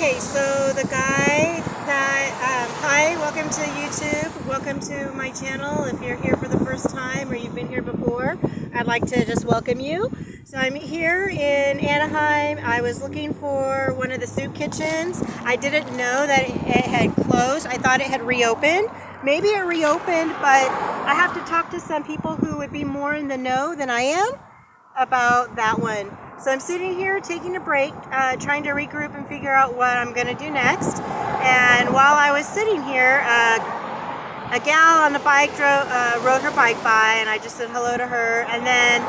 Okay, so the guy that, hi, welcome to YouTube, welcome to my channel. If you're here for the first time or you've been here before, I'd like to just welcome you. So I'm here in Anaheim. I was looking for one of the soup kitchens. I didn't know that it had closed. I thought it had reopened. Maybe it reopened, but I have to talk to some people who would be more in the know than I am about that one. So I'm sitting here taking a break, trying to regroup and figure out what I'm going to do next. And while I was sitting here, a gal on the bike rode her bike by, and I just said hello to her. And then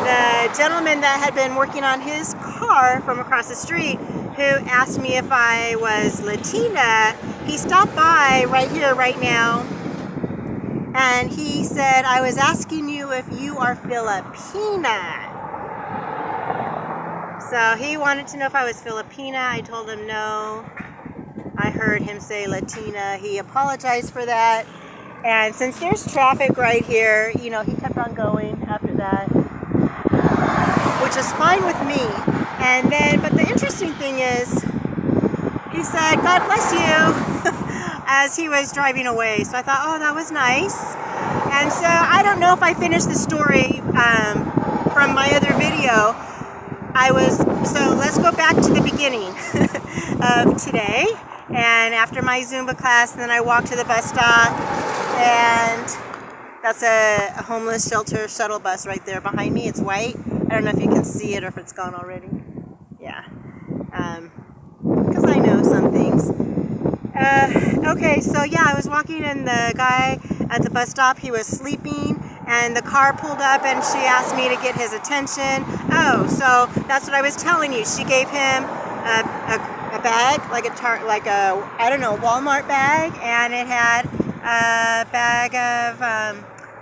the gentleman that had been working on his car from across the street, who asked me if I was Latina, he stopped by right here, right now, and he said, I was asking you if you are Filipina. So he wanted to know if I was Filipina. I told him no. I heard him say Latina. He apologized for that. And since there's traffic right here, you know, he kept on going after that, which is fine with me. And then, but the interesting thing is, he said, God bless you, as he was driving away. So I thought, oh, that was nice. And so I don't know if I finished the story from my other video. So let's go back to the beginning of today. And after my Zumba class, then I walked to the bus stop, and that's a homeless shelter shuttle bus right there behind me. It's white. I don't know if you can see it or if it's gone already. Yeah, because I know some things. Okay, so yeah, I was walking, and the guy at the bus stop, he was sleeping, and the car pulled up, and she asked me to get his attention. Oh, so that's what I was telling you. She gave him a bag, like a I don't know, Walmart bag, and it had a bag of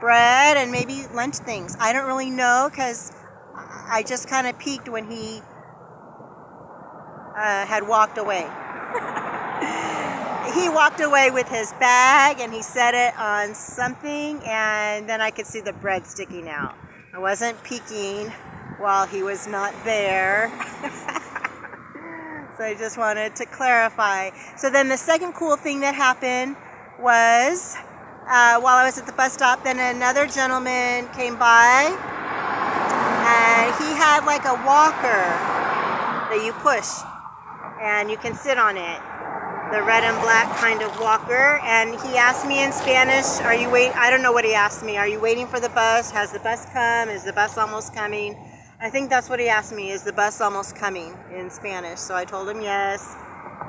bread and maybe lunch things. I don't really know, because I just kind of peeked when he had walked away. He walked away with his bag, and he set it on something, and then I could see the bread sticking out. I wasn't peeking while he was not there. So I just wanted to clarify. So then the second cool thing that happened was, while I was at the bus stop, then another gentleman came by, and he had like a walker that you push, and you can sit on it. The red and black kind of walker, and he asked me in Spanish, I don't know what he asked me. Are you waiting for the bus? Has the bus come? Is the bus almost coming? I think that's what he asked me, is the bus almost coming, in Spanish. So I told him yes,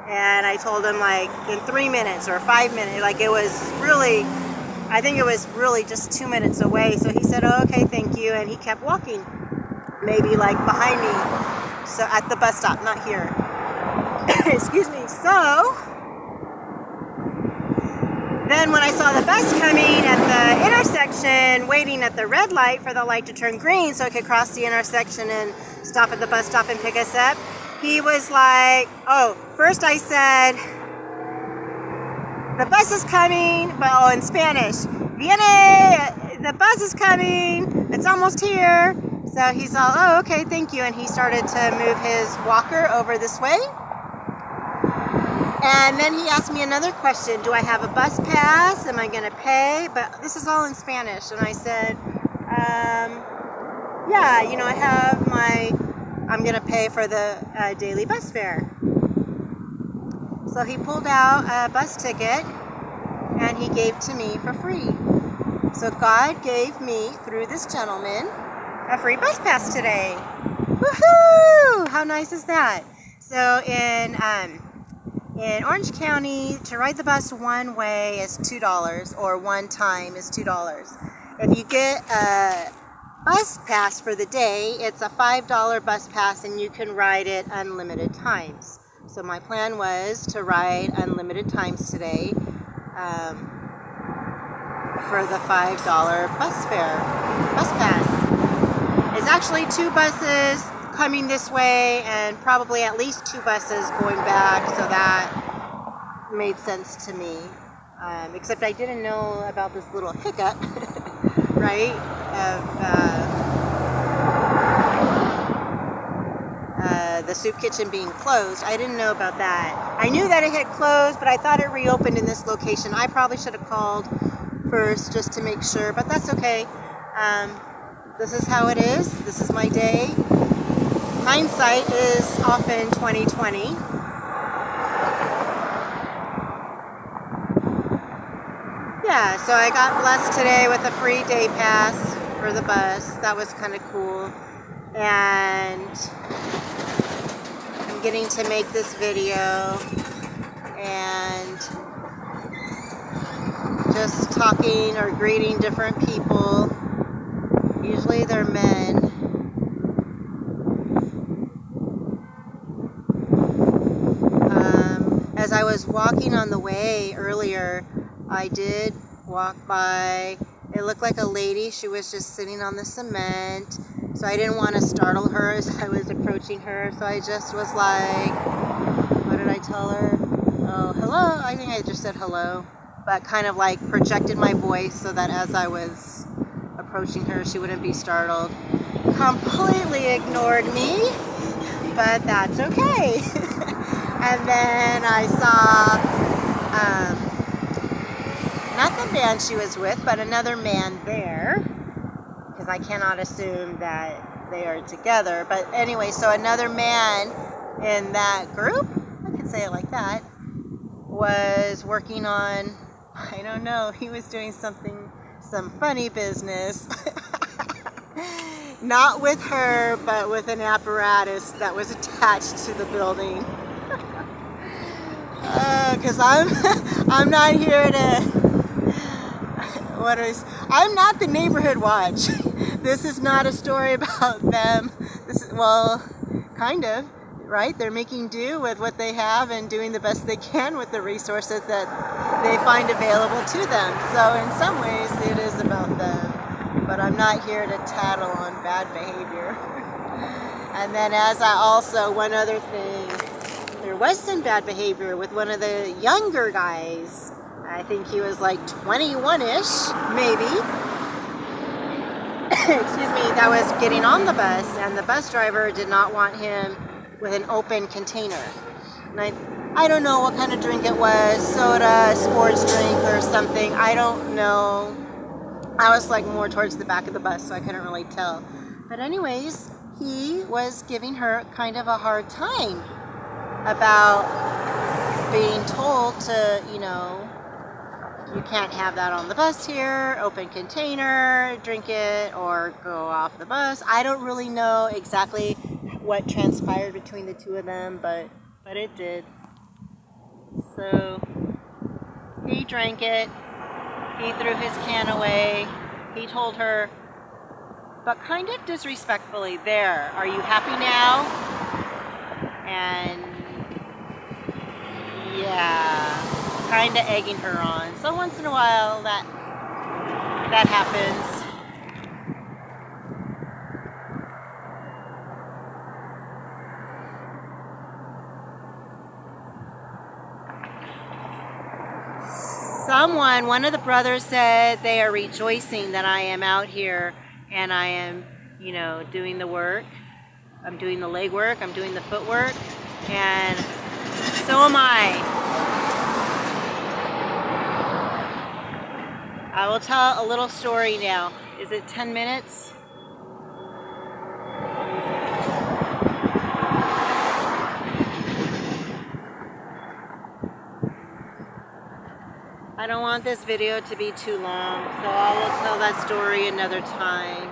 and I told him like in 3 minutes or 5 minutes, like I think it was really just 2 minutes away. So he said, oh, okay, thank you, and he kept walking, maybe like behind me, so at the bus stop, not here. Excuse me. So then when I saw the bus coming at the intersection, waiting at the red light for the light to turn green so I could cross the intersection and stop at the bus stop and pick us up, he was like, oh, first I said, the bus is coming, but in Spanish, viene, the bus is coming, it's almost here. So he's all, oh, okay, thank you. And he started to move his walker over this way. And then he asked me another question. Do I have a bus pass? Am I going to pay? But this is all in Spanish. And I said, yeah, you know, I'm going to pay for the daily bus fare. So he pulled out a bus ticket, and he gave to me for free. So God gave me, through this gentleman, a free bus pass today. Woohoo! How nice is that? So in Orange County, to ride the bus one way is $2, or one time is $2. If you get a bus pass for the day, it's a $5 bus pass, and you can ride it unlimited times. So my plan was to ride unlimited times today for the $5 bus pass. It's actually 2 buses coming this way, and probably at least 2 buses going back, so that made sense to me. Except I didn't know about this little hiccup, right, of the soup kitchen being closed. I didn't know about that. I knew that it had closed, but I thought it reopened in this location. I probably should have called first just to make sure, but that's okay. This is how it is. This is my day. Hindsight is often 2020. Yeah, so I got blessed today with a free day pass for the bus. That was kind of cool. And I'm getting to make this video and just talking or greeting different people. Usually they're men. As I was walking on the way earlier, I did walk by, it looked like a lady. She was just sitting on the cement. So I didn't want to startle her as I was approaching her. So I just was like, what did I tell her? Oh, hello. I think I just said hello. But kind of like projected my voice so that as I was approaching her, she wouldn't be startled. Completely ignored me, but that's okay. And then I saw, not the man she was with, but another man there, because I cannot assume that they are together. But anyway, so another man in that group, I could say it like that, was working on, I don't know, he was doing some funny business. Not with her, but with an apparatus that was attached to the building. Because I'm not here to, I'm not the neighborhood watch. This is not a story about them. This is, well, kind of, right? They're making do with what they have and doing the best they can with the resources that they find available to them. So in some ways it is about them, but I'm not here to tattle on bad behavior. And then one other thing, there was some bad behavior with one of the younger guys. I think he was like 21-ish, maybe. Excuse me, that was getting on the bus, and the bus driver did not want him with an open container. And I don't know what kind of drink it was, soda, sports drink or something, I don't know. I was like more towards the back of the bus, so I couldn't really tell. But anyways, he was giving her kind of a hard time about being told to, you can't have that on the bus here, open container, drink it, or go off the bus. I don't really know exactly what transpired between the two of them, but it did. So he drank it, he threw his can away, he told her, but kind of disrespectfully, there, are you happy now? And yeah, kind of egging her on. So once in a while that happens. One of the brothers said they are rejoicing that I am out here and I am, doing the work. I'm doing the leg work, I'm doing the footwork, and so am I. I will tell a little story now. Is it 10 minutes? I don't want this video to be too long, so I will tell that story another time.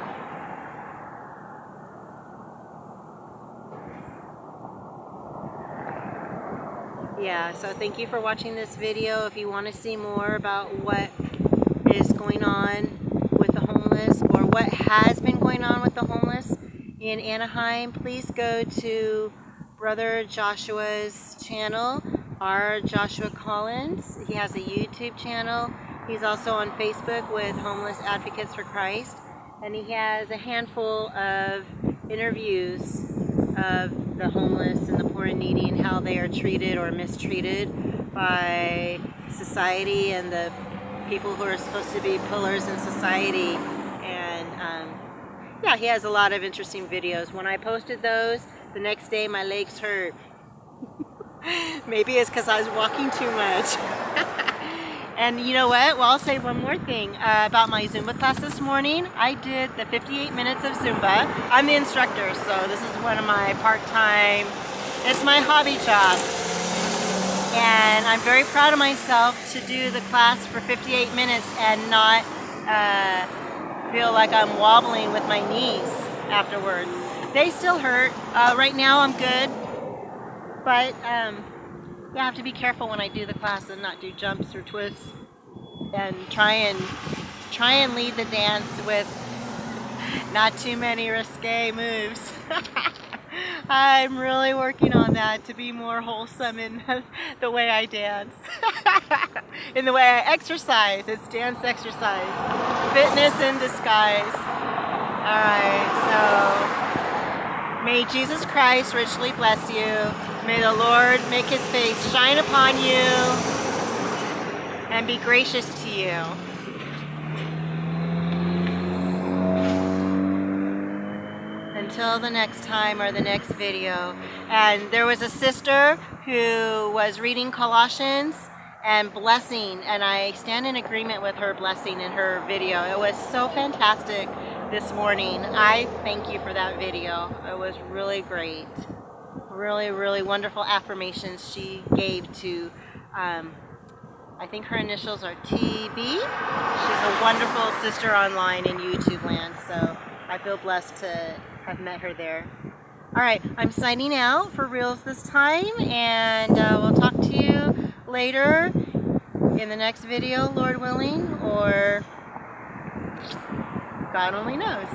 Yeah, so thank you for watching this video. If you want to see more about what is going on with the homeless, or what has been going on with the homeless in Anaheim, please go to Brother Joshua's channel, R. Joshua Collins. He has a YouTube channel. He's also on Facebook with Homeless Advocates for Christ, and he has a handful of interviews of the homeless and the poor and needy and how they are treated or mistreated by society and the people who are supposed to be pillars in society. And yeah, he has a lot of interesting videos. When I posted those, The next day my legs hurt. Maybe it's because I was walking too much. And you know what? Well, I'll say one more thing about my Zumba class this morning. I did the 58 minutes of Zumba. I'm the instructor, so this is one of my part-time, it's my hobby job. And I'm very proud of myself to do the class for 58 minutes and not feel like I'm wobbling with my knees afterwards. They still hurt. Right now I'm good, but you have to be careful when I do the class and not do jumps or twists, and try and lead the dance with not too many risque moves. I'm really working on that to be more wholesome in the way I dance. In the way I exercise. It's dance exercise. Fitness in disguise. Alright, so may Jesus Christ richly bless you. May the Lord make his face shine upon you and be gracious to you. Until the next time or the next video. And there was a sister who was reading Colossians and blessing, and I stand in agreement with her blessing in her video. It was so fantastic this morning. I thank you for that video. It was really great. Really, really wonderful affirmations she gave to, I think her initials are TB. She's a wonderful sister online in YouTube land, so I feel blessed to have met her there. Alright, I'm signing out for reals this time, and we'll talk to you later in the next video, Lord willing, or God only knows.